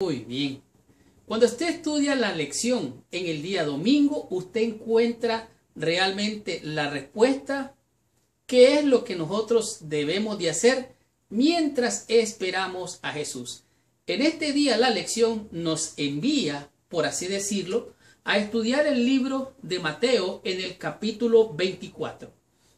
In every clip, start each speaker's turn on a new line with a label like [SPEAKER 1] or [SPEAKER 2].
[SPEAKER 1] Muy bien. Cuando usted estudia la lección en el día domingo, usted encuentra realmente la respuesta, qué es lo que nosotros debemos de hacer mientras esperamos a Jesús. En este día la lección nos envía, por así decirlo, a estudiar el libro de Mateo en el capítulo 24.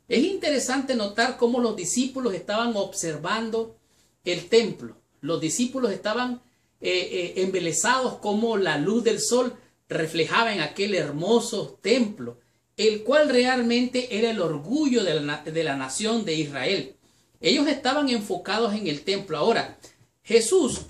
[SPEAKER 1] Es interesante notar cómo los discípulos estaban observando el templo. Los discípulos estaban embelesados como la luz del sol reflejaba en aquel hermoso templo, el cual realmente era el orgullo de la nación de Israel. Ellos estaban enfocados en el templo. Ahora, Jesús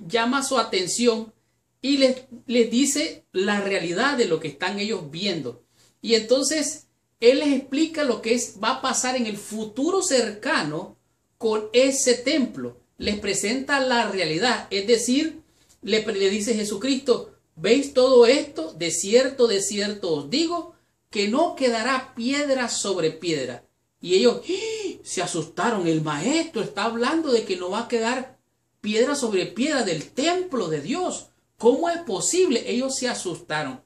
[SPEAKER 1] llama su atención y les dice la realidad de lo que están ellos viendo. Y entonces Él les explica lo que va a pasar en el futuro cercano con ese templo. Les presenta la realidad, es decir, le dice Jesucristo: ¿veis todo esto? De cierto os digo que no quedará piedra sobre piedra. Y ellos se asustaron. El maestro está hablando de que no va a quedar piedra sobre piedra del templo de Dios. ¿Cómo es posible? Ellos se asustaron.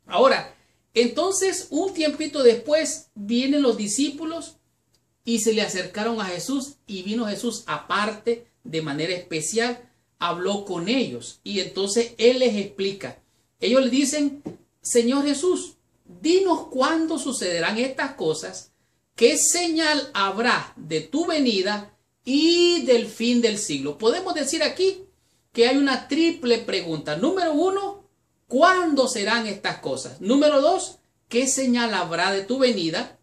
[SPEAKER 1] Ahora, entonces, un tiempito después vienen los discípulos y se le acercaron a Jesús, y vino Jesús aparte, de manera especial, habló con ellos. Y entonces Él les explica. Ellos le dicen: Señor Jesús, dinos cuándo sucederán estas cosas, qué señal habrá de tu venida y del fin del siglo. Podemos decir aquí que hay una triple pregunta. Número uno, ¿cuándo serán estas cosas? Número dos, ¿qué señal habrá de tu venida?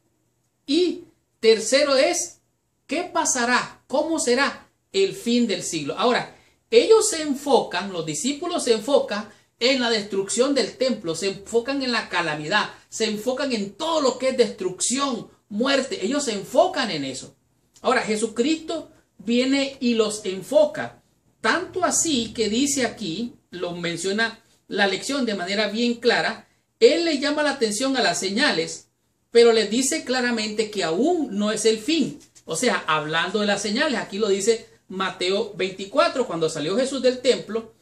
[SPEAKER 1] Y tercero es, ¿qué pasará? ¿Cómo será el fin del siglo? Ahora, ellos se enfocan, los discípulos se enfocan en la destrucción del templo, se enfocan en la calamidad, se enfocan en todo lo que es destrucción, muerte. Ellos se enfocan en eso. Ahora, Jesucristo viene y los enfoca. Tanto así que dice aquí, lo menciona la lección de manera bien clara, Él le llama la atención a las señales, pero les dice claramente que aún no es el fin. O sea, hablando de las señales, aquí lo dice Mateo 24, cuando salió Jesús del templo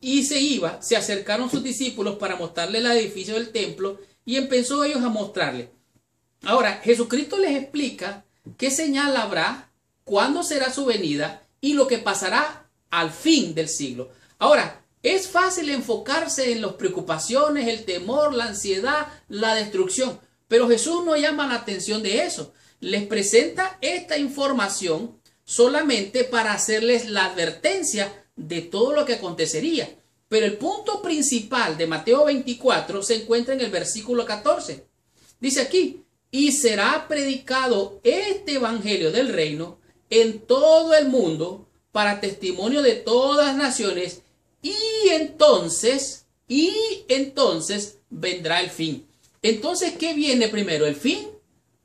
[SPEAKER 1] y se acercaron sus discípulos para mostrarle el edificio del templo y empezó ellos a mostrarle. Ahora, Jesucristo les explica qué señal habrá, cuándo será su venida y lo que pasará al fin del siglo. Ahora, es fácil enfocarse en las preocupaciones, el temor, la ansiedad, la destrucción, pero Jesús no llama la atención de eso. Les presenta esta información solamente para hacerles la advertencia de todo lo que acontecería. Pero el punto principal de Mateo 24 se encuentra en el versículo 14. Dice aquí: y será predicado este evangelio del reino en todo el mundo para testimonio de todas las naciones, y entonces vendrá el fin. Entonces, ¿qué viene primero? ¿El fin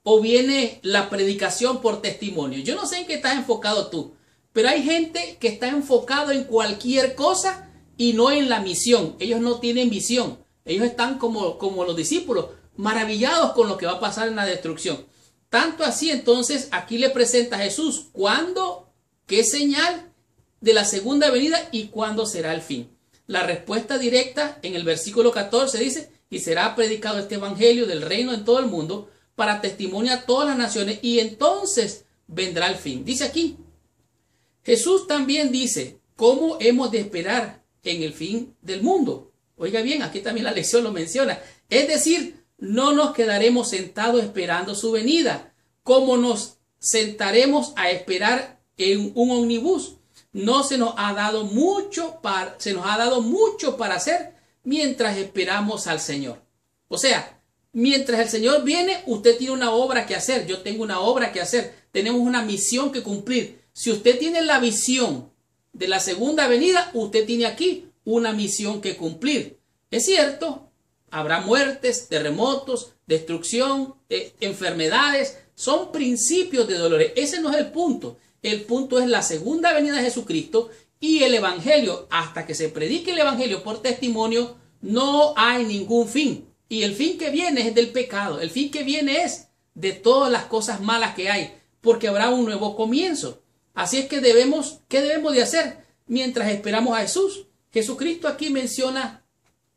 [SPEAKER 1] o viene la predicación por testimonio? Yo no sé en qué estás enfocado tú, pero hay gente que está enfocado en cualquier cosa y no en la misión. Ellos no tienen visión. Ellos están como los discípulos, maravillados con lo que va a pasar en la destrucción. Tanto así, entonces, aquí le presenta a Jesús cuándo, qué señal de la segunda venida y cuándo será el fin. La respuesta directa en el versículo 14 dice: y será predicado este evangelio del reino en todo el mundo para testimonio a todas las naciones, y entonces vendrá el fin. Dice aquí, Jesús también dice cómo hemos de esperar en el fin del mundo. Oiga bien, aquí también la lección lo menciona. Es decir, no nos quedaremos sentados esperando su venida, como nos sentaremos a esperar en un ómnibus. No se nos ha dado mucho para hacer mientras esperamos al Señor. O sea, mientras el Señor viene, usted tiene una obra que hacer. Yo tengo una obra que hacer. Tenemos una misión que cumplir. Si usted tiene la visión de la segunda venida, usted tiene aquí una misión que cumplir. Es cierto, habrá muertes, terremotos, destrucción, enfermedades. Son principios de dolores. Ese no es el punto. El punto es la segunda venida de Jesucristo y el evangelio. Hasta que se predique el evangelio por testimonio, no hay ningún fin. Y el fin que viene es del pecado. El fin que viene es de todas las cosas malas que hay, porque habrá un nuevo comienzo. Así es que ¿qué debemos de hacer mientras esperamos a Jesús? Jesucristo aquí menciona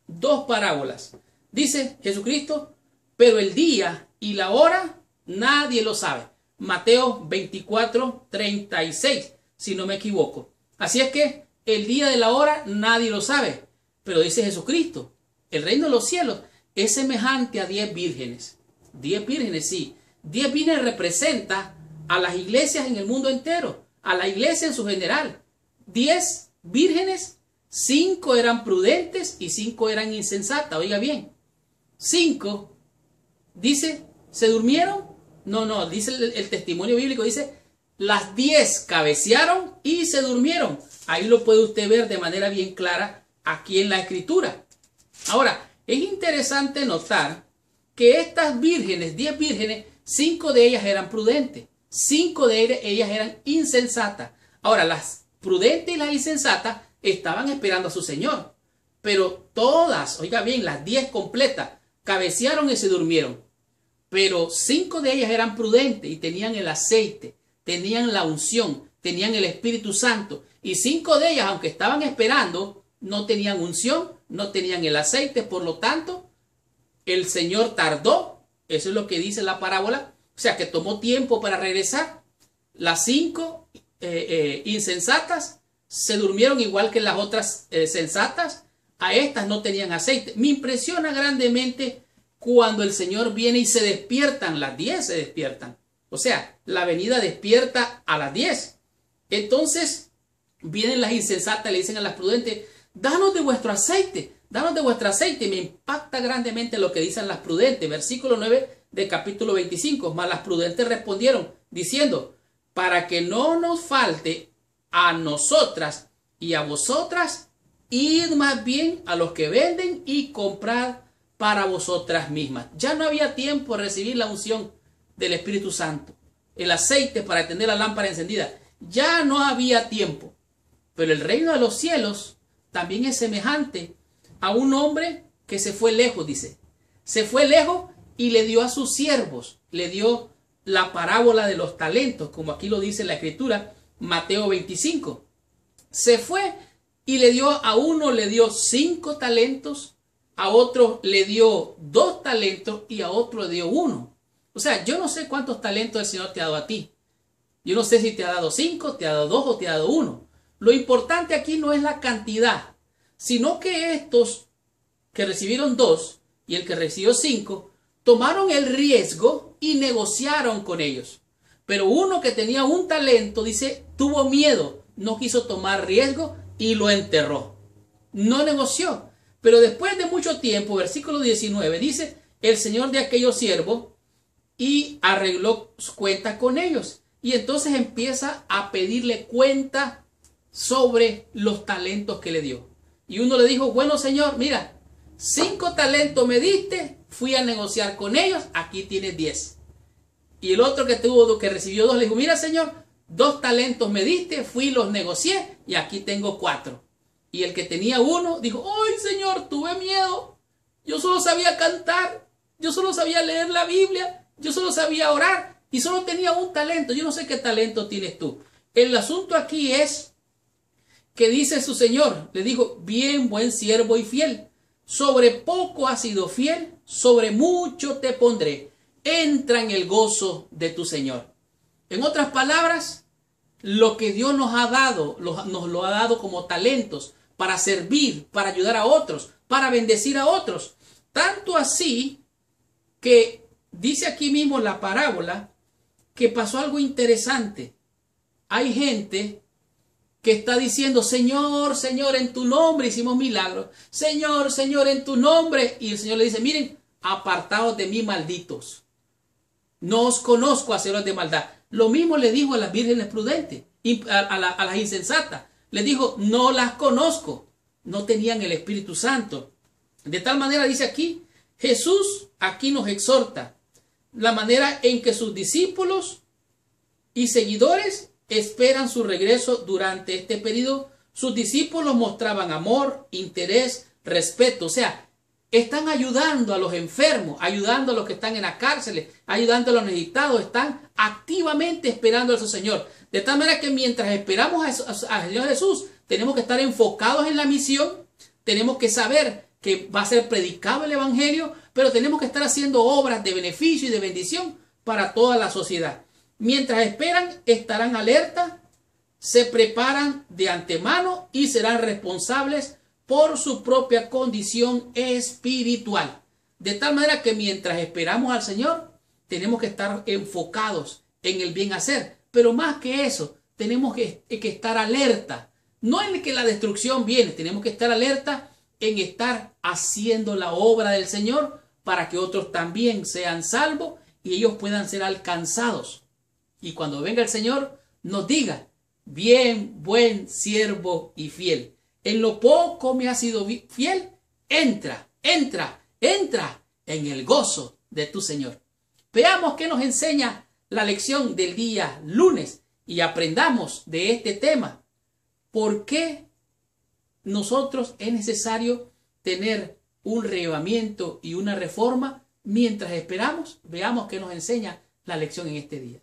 [SPEAKER 1] dos parábolas. Dice Jesucristo, pero el día y la hora nadie lo sabe. Mateo 24, 36, si no me equivoco. Así es que el día de la hora nadie lo sabe. Pero dice Jesucristo, el reino de los cielos es semejante a 10 vírgenes. 10 vírgenes, sí. 10 vírgenes representa a las iglesias en el mundo entero, a la iglesia en su general. 10 vírgenes, 5 eran prudentes y 5 eran insensatas. Oiga bien, 5, dice, ¿se durmieron? No, dice el testimonio bíblico, dice, las 10 cabecearon y se durmieron. Ahí lo puede usted ver de manera bien clara aquí en la escritura. Ahora, es interesante notar que estas vírgenes, 10 vírgenes, 5 de ellas eran prudentes, 5 de ellas eran insensatas. Ahora, las prudentes y las insensatas estaban esperando a su Señor, pero todas, oiga bien, las 10 completas, cabecearon y se durmieron. Pero 5 de ellas eran prudentes y tenían el aceite, tenían la unción, tenían el Espíritu Santo. Y 5 de ellas, aunque estaban esperando, no tenían unción, no tenían el aceite. Por lo tanto, el Señor tardó. Eso es lo que dice la parábola. O sea, que tomó tiempo para regresar. Las 5 insensatas se durmieron igual que las otras sensatas. A estas no tenían aceite. Me impresiona grandemente cuando el Señor viene y se despiertan. Las 10 se despiertan. O sea, la venida despierta a las 10. Entonces, vienen las insensatas y le dicen a las prudentes, danos de vuestro aceite, danos de vuestro aceite. Me impacta grandemente lo que dicen las prudentes. Versículo 9 de capítulo 25. Mas las prudentes respondieron diciendo, para que no nos falte a nosotras y a vosotras, id más bien a los que venden y comprad para vosotras mismas. Ya no había tiempo de recibir la unción del Espíritu Santo, el aceite para tener la lámpara encendida. Ya no había tiempo. Pero el reino de los cielos también es semejante a un hombre que se fue lejos, dice. Se fue lejos y le dio a sus siervos, le dio la parábola de los talentos, como aquí lo dice la Escritura, Mateo 25. Se fue y le dio a uno, le dio 5 talentos, a otro le dio 2 talentos y a otro le dio 1. O sea, yo no sé cuántos talentos el Señor te ha dado a ti. Yo no sé si te ha dado 5, te ha dado 2 o te ha dado 1. Lo importante aquí no es la cantidad, sino que estos que recibieron 2 y el que recibió 5, tomaron el riesgo y negociaron con ellos. Pero uno que tenía 1 talento, dice, tuvo miedo, no quiso tomar riesgo y lo enterró. No negoció. Pero después de mucho tiempo, versículo 19, dice, el Señor de aquellos siervos y arregló cuenta con ellos. Y entonces empieza a pedirle cuenta sobre los talentos que le dio. Y uno le dijo, bueno Señor, mira, 5 talentos me diste, fui a negociar con ellos, aquí tienes 10. Y el otro que recibió 2 le dijo, mira Señor, 2 talentos me diste, fui, los negocié y aquí tengo 4. Y el que tenía 1 dijo, ¡ay Señor, tuve miedo! Yo solo sabía cantar, yo solo sabía leer la Biblia, yo solo sabía orar y solo tenía 1 talento. Yo no sé qué talento tienes tú. El asunto aquí es que dice su Señor, le dijo, bien, buen siervo y fiel, sobre poco has sido fiel, sobre mucho te pondré, entra en el gozo de tu Señor. En otras palabras, lo que Dios nos ha dado, nos lo ha dado como talentos para servir, para ayudar a otros, para bendecir a otros. Tanto así que dice aquí mismo la parábola que pasó algo interesante. Hay gente que está diciendo, Señor, Señor, en tu nombre hicimos milagros. Señor, Señor, en tu nombre. Y el Señor le dice, miren, apartaos de mí, malditos. No os conozco, hacedores de maldad. Lo mismo le dijo a las vírgenes prudentes, a las insensatas. Le dijo, no las conozco. No tenían el Espíritu Santo. De tal manera, dice aquí, Jesús aquí nos exhorta la manera en que sus discípulos y seguidores esperan su regreso durante este periodo. Sus discípulos mostraban amor, interés, respeto. O sea, están ayudando a los enfermos, ayudando a los que están en las cárceles, ayudando a los necesitados. Están activamente esperando a su Señor. De tal manera que mientras esperamos al Señor Jesús, tenemos que estar enfocados en la misión, tenemos que saber que va a ser predicado el evangelio, pero tenemos que estar haciendo obras de beneficio y de bendición para toda la sociedad. Mientras esperan, estarán alerta, se preparan de antemano y serán responsables por su propia condición espiritual. De tal manera que mientras esperamos al Señor, tenemos que estar enfocados en el bien hacer. Pero más que eso, tenemos que estar alerta. No en que la destrucción viene, tenemos que estar alerta en estar haciendo la obra del Señor para que otros también sean salvos y ellos puedan ser alcanzados. Y cuando venga el Señor, nos diga: bien, buen siervo y fiel. En lo poco me has sido fiel, entra en el gozo de tu Señor. Veamos qué nos enseña la lección del día lunes y aprendamos de este tema. ¿Por qué nosotros es necesario tener un reavivamiento y una reforma mientras esperamos? Veamos qué nos enseña la lección en este día.